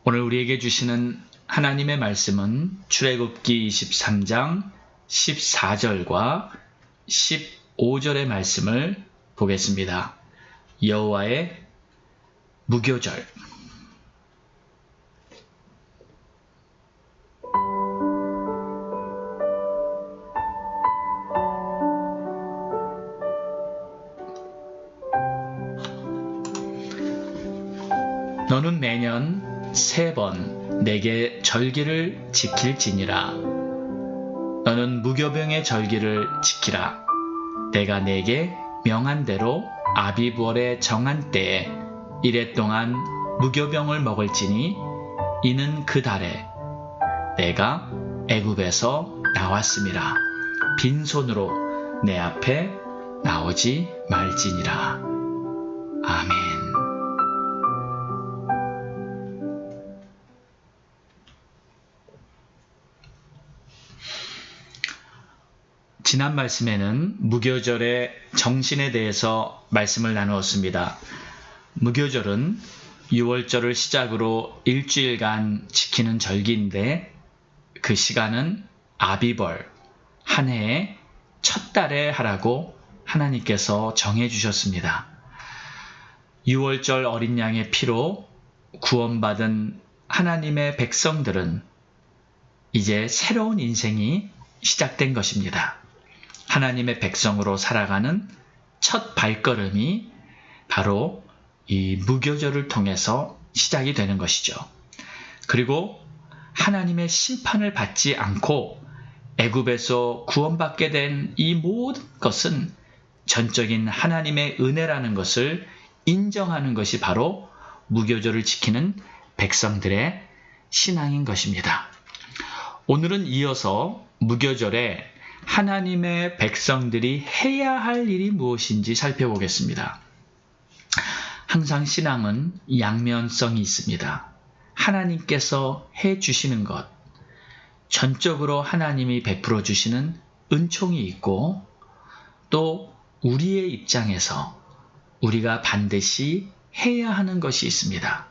오늘 우리에게 주시는 하나님의 말씀은 출애굽기 23장 14절과 15절의 말씀을 보겠습니다. 여호와의 무교절. 너는 매년 3번 내게 절기를 지킬지니라. 너는 무교병의 절기를 지키라. 내가 내게 명한 대로 아비브월의 정한 때에 이래 동안 무교병을 먹을지니 이는 그 달에 내가 애굽에서 나왔음이라. 빈손으로 내 앞에 나오지 말지니라. 아멘. 지난 말씀에는 무교절의 정신에 대해서 말씀을 나누었습니다. 무교절은 6월절을 시작으로 일주일간 지키는 절기인데 그 시간은 아비벌, 한 해의 첫 달에 하라고 하나님께서 정해주셨습니다. 6월절 어린 양의 피로 구원받은 하나님의 백성들은 이제 새로운 인생이 시작된 것입니다. 하나님의 백성으로 살아가는 첫 발걸음이 바로 이 무교절을 통해서 시작이 되는 것이죠. 그리고 하나님의 심판을 받지 않고 애굽에서 구원받게 된 이 모든 것은 전적인 하나님의 은혜라는 것을 인정하는 것이 바로 무교절을 지키는 백성들의 신앙인 것입니다. 오늘은 이어서 무교절에 하나님의 백성들이 해야 할 일이 무엇인지 살펴보겠습니다. 항상 신앙은 양면성이 있습니다. 하나님께서 해 주시는 것, 전적으로 하나님이 베풀어 주시는 은총이 있고 또 우리의 입장에서 우리가 반드시 해야 하는 것이 있습니다.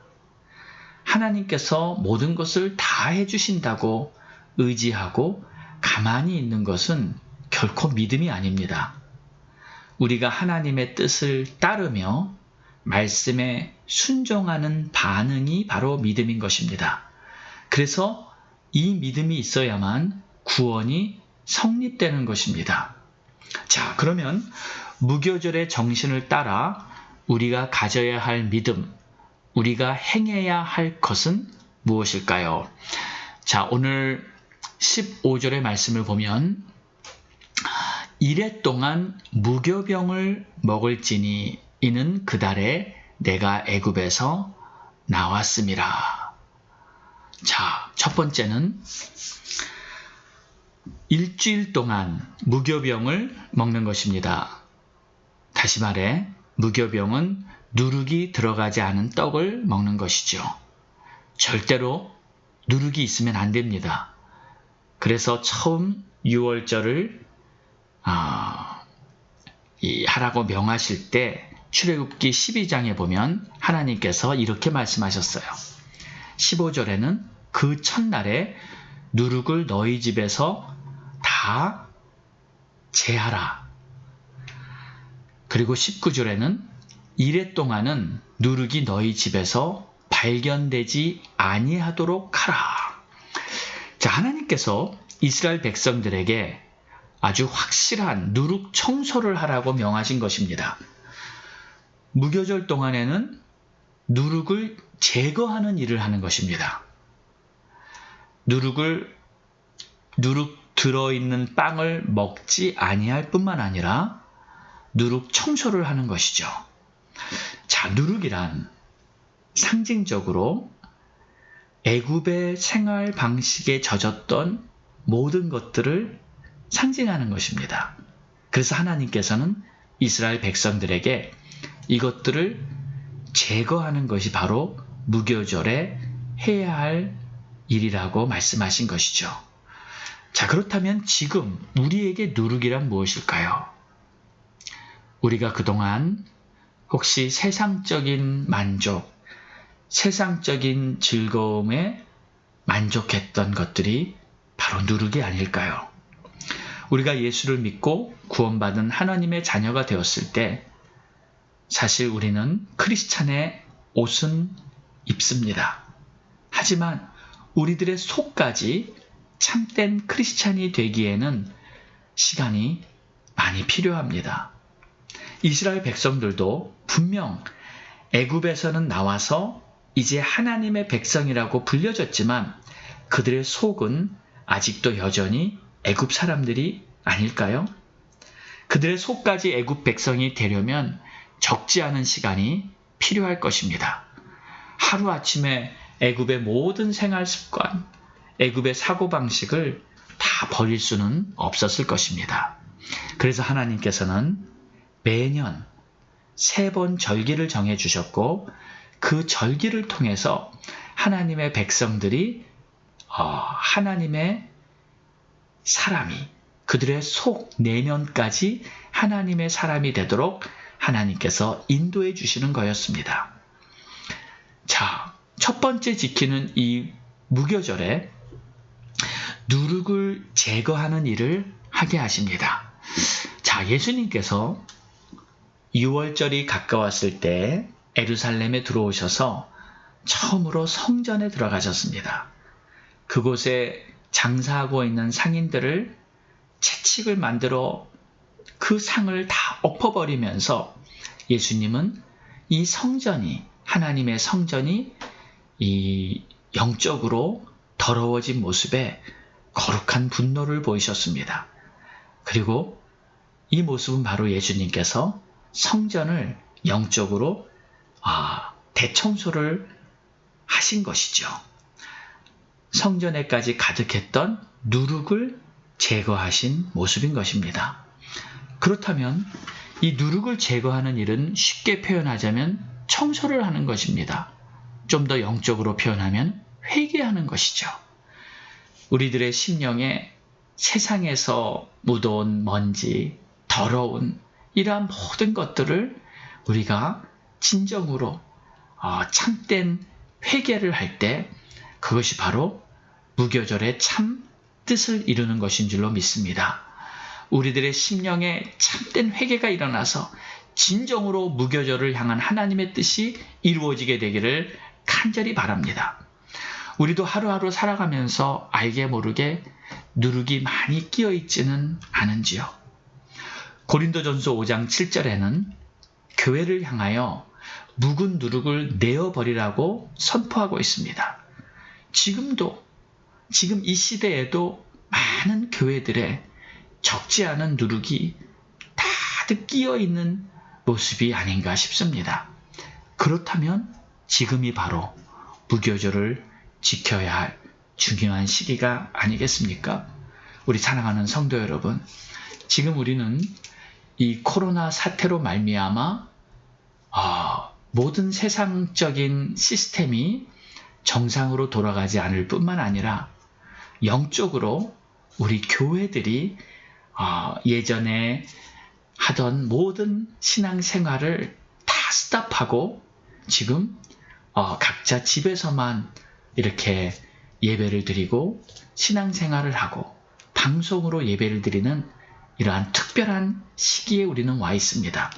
하나님께서 모든 것을 다 해주신다고 의지하고 가만히 있는 것은 결코 믿음이 아닙니다. 우리가 하나님의 뜻을 따르며 말씀에 순종하는 반응이 바로 믿음인 것입니다. 그래서 이 믿음이 있어야만 구원이 성립되는 것입니다. 자, 그러면 무교절의 정신을 따라 우리가 가져야 할 믿음, 우리가 행해야 할 것은 무엇일까요? 자, 오늘 15절의 말씀을 보면 이래 동안 무교병을 먹을지니 이는 그 달에 내가 애굽에서 나왔음이라. 자, 첫 번째는 일주일 동안 무교병을 먹는 것입니다. 다시 말해 무교병은 누룩이 들어가지 않은 떡을 먹는 것이죠. 절대로 누룩이 있으면 안 됩니다. 그래서 처음 6월절을 하라고 명하실 때 출애굽기 12장에 보면 하나님께서 이렇게 말씀하셨어요. 15절에는 그 첫날에 누룩을 너희 집에서 다 제하라. 그리고 19절에는 이래 동안은 누룩이 너희 집에서 발견되지 아니하도록 하라. 자, 하나님께서 이스라엘 백성들에게 아주 확실한 누룩 청소를 하라고 명하신 것입니다. 무교절 동안에는 누룩을 제거하는 일을 하는 것입니다. 누룩 들어있는 빵을 먹지 아니할 뿐만 아니라 누룩 청소를 하는 것이죠. 자, 누룩이란 상징적으로 애굽의 생활 방식에 젖었던 모든 것들을 상징하는 것입니다. 그래서 하나님께서는 이스라엘 백성들에게 이것들을 제거하는 것이 바로 무교절에 해야 할 일이라고 말씀하신 것이죠. 자, 그렇다면 지금 우리에게 누룩이란 무엇일까요? 우리가 그동안 혹시 세상적인 만족, 세상적인 즐거움에 만족했던 것들이 바로 누룩이 아닐까요? 우리가 예수를 믿고 구원받은 하나님의 자녀가 되었을 때 사실 우리는 크리스찬의 옷은 입습니다. 하지만 우리들의 속까지 참된 크리스찬이 되기에는 시간이 많이 필요합니다. 이스라엘 백성들도 분명 애굽에서는 나와서 이제 하나님의 백성이라고 불려졌지만 그들의 속은 아직도 여전히 애굽 사람들이 아닐까요? 그들의 속까지 애굽 백성이 되려면 적지 않은 시간이 필요할 것입니다. 하루아침에 애굽의 모든 생활 습관, 애굽의 사고방식을 다 버릴 수는 없었을 것입니다. 그래서 하나님께서는 매년 3번 절기를 정해주셨고 그 절기를 통해서 하나님의 백성들이 하나님의 사람이 그들의 속 내면까지 하나님의 사람이 되도록 하나님께서 인도해 주시는 거였습니다. 자, 첫 번째 지키는 이 무교절에 누룩을 제거하는 일을 하게 하십니다. 자, 예수님께서 6월절이 가까웠을 때 예루살렘에 들어오셔서 처음으로 성전에 들어가셨습니다. 그곳에 장사하고 있는 상인들을 채찍을 만들어 그 상을 다 엎어버리면서 예수님은 이 성전이, 하나님의 성전이 이 영적으로 더러워진 모습에 거룩한 분노를 보이셨습니다. 그리고 이 모습은 바로 예수님께서 성전을 영적으로 대청소를 하신 것이죠. 성전에까지 가득했던 누룩을 제거하신 모습인 것입니다. 그렇다면 이 누룩을 제거하는 일은 쉽게 표현하자면 청소를 하는 것입니다. 좀 더 영적으로 표현하면 회개하는 것이죠. 우리들의 심령에 세상에서 묻어온 먼지, 더러운 이러한 모든 것들을 우리가 진정으로 참된 회개를 할 때 그것이 바로 무교절의 참 뜻을 이루는 것인 줄로 믿습니다. 우리들의 심령에 참된 회개가 일어나서 진정으로 무교절을 향한 하나님의 뜻이 이루어지게 되기를 간절히 바랍니다. 우리도 하루하루 살아가면서 알게 모르게 누룩이 많이 끼어 있지는 않은지요. 고린도전서 5장 7절에는 교회를 향하여 묵은 누룩을 내어버리라고 선포하고 있습니다. 지금 이 시대에도 많은 교회들의 적지 않은 누룩이 다들 끼어 있는 모습이 아닌가 싶습니다. 그렇다면 지금이 바로 무교절을 지켜야 할 중요한 시기가 아니겠습니까? 우리 사랑하는 성도 여러분, 지금 우리는 이 코로나 사태로 말미암아 모든 세상적인 시스템이 정상으로 돌아가지 않을 뿐만 아니라 영적으로 우리 교회들이 예전에 하던 모든 신앙생활을 다 스탑하고 지금 각자 집에서만 이렇게 예배를 드리고 신앙생활을 하고 방송으로 예배를 드리는 이러한 특별한 시기에 우리는 와 있습니다.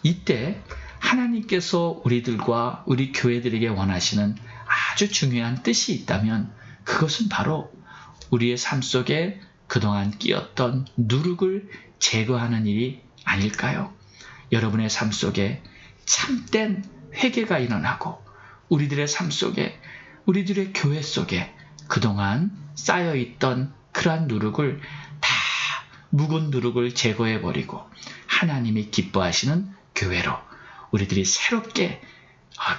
이때 하나님께서 우리들과 우리 교회들에게 원하시는 아주 중요한 뜻이 있다면 그것은 바로 우리의 삶 속에 그동안 끼었던 누룩을 제거하는 일이 아닐까요? 여러분의 삶 속에 참된 회개가 일어나고 우리들의 삶 속에 우리들의 교회 속에 그동안 쌓여있던 그러한 누룩을 다 묵은 누룩을 제거해버리고 하나님이 기뻐하시는 교회로 우리들이 새롭게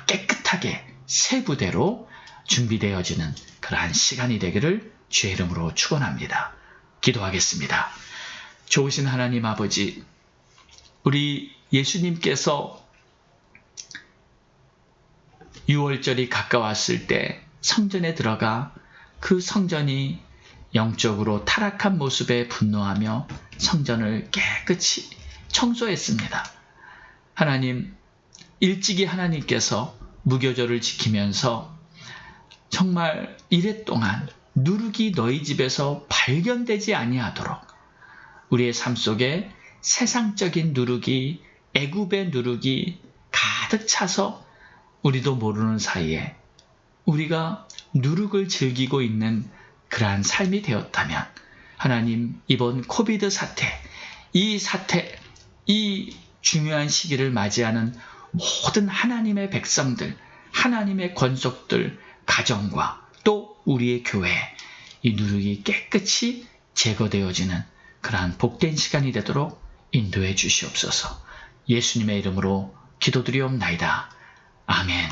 깨끗하게 새 부대로 준비되어지는 그러한 시간이 되기를 주의 이름으로 축원합니다. 기도하겠습니다. 좋으신 하나님 아버지, 우리 예수님께서 6월절이 가까웠을 때 성전에 들어가 그 성전이 영적으로 타락한 모습에 분노하며 성전을 깨끗이 청소했습니다. 하나님, 일찍이 하나님께서 무교절을 지키면서 정말 이랫동안 누룩이 너희 집에서 발견되지 아니하도록 우리의 삶 속에 세상적인 누룩이, 애굽의 누룩이 가득 차서 우리도 모르는 사이에 우리가 누룩을 즐기고 있는 그러한 삶이 되었다면 하나님, 이번 코비드 사태, 이 중요한 시기를 맞이하는 모든 하나님의 백성들, 하나님의 권속들, 가정과 또 우리의 교회, 이 누룩이 깨끗이 제거되어지는 그러한 복된 시간이 되도록 인도해 주시옵소서. 예수님의 이름으로 기도드리옵나이다. 아멘.